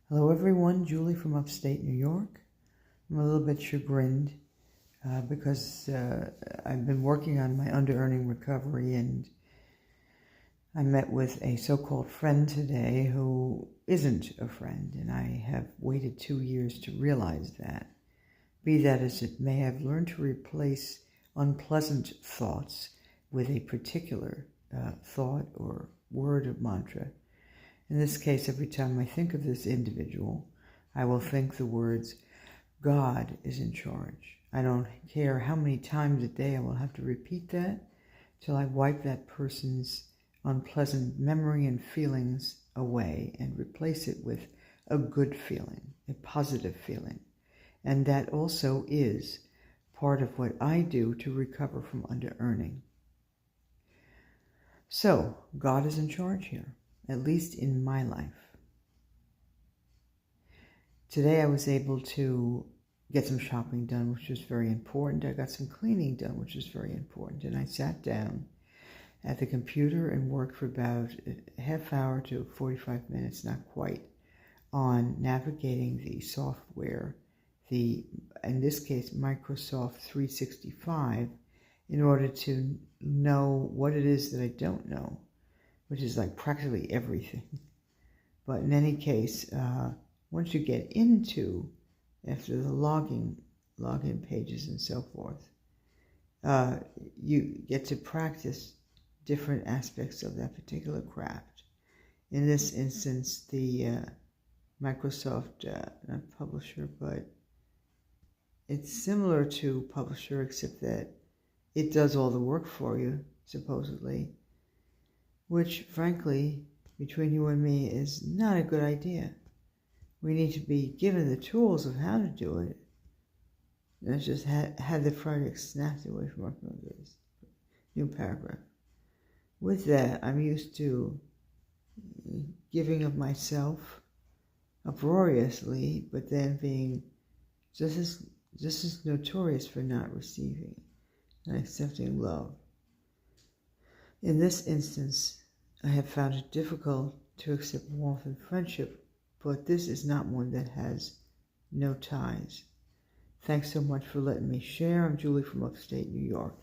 Hello everyone, Julie from upstate New York. I'm a little bit chagrined because I've been working on my under-earning recovery, and I met with a so-called friend today who isn't a friend, and I have waited 2 years to realize that. Be that as it may, I've learned to replace unpleasant thoughts with a particular thought or word or mantra. In this case, every time I think of this individual, I will think the words, God is in charge. I don't care how many times a day I will have to repeat that till I wipe that person's unpleasant memory and feelings away and replace it with a good feeling, a positive feeling. And that also is part of what I do to recover from under-earning. So, God is in charge here, at least in my life. Today I was able to get some shopping done, which was very important. I got some cleaning done, which was very important. And I sat down at the computer and worked for about a half hour to 45 minutes, not quite, on navigating the software, in this case, Microsoft 365, in order to know what it is that I don't know, which is like practically everything. But in any case, once you get into, after the login pages and so forth, you get to practice different aspects of that particular craft. In this instance, the Microsoft, not Publisher, but it's similar to Publisher, except that it does all the work for you, supposedly, which, frankly, between you and me, is not a good idea. We need to be given the tools of how to do it. And I just had the project snapped away from our fingers. New paragraph. With that, I'm used to giving of myself uproariously, but then being just as notorious for not receiving and accepting love. In this instance, I have found it difficult to accept warmth and friendship, but this is not one that has no ties. Thanks so much for letting me share. I'm Julie from upstate New York.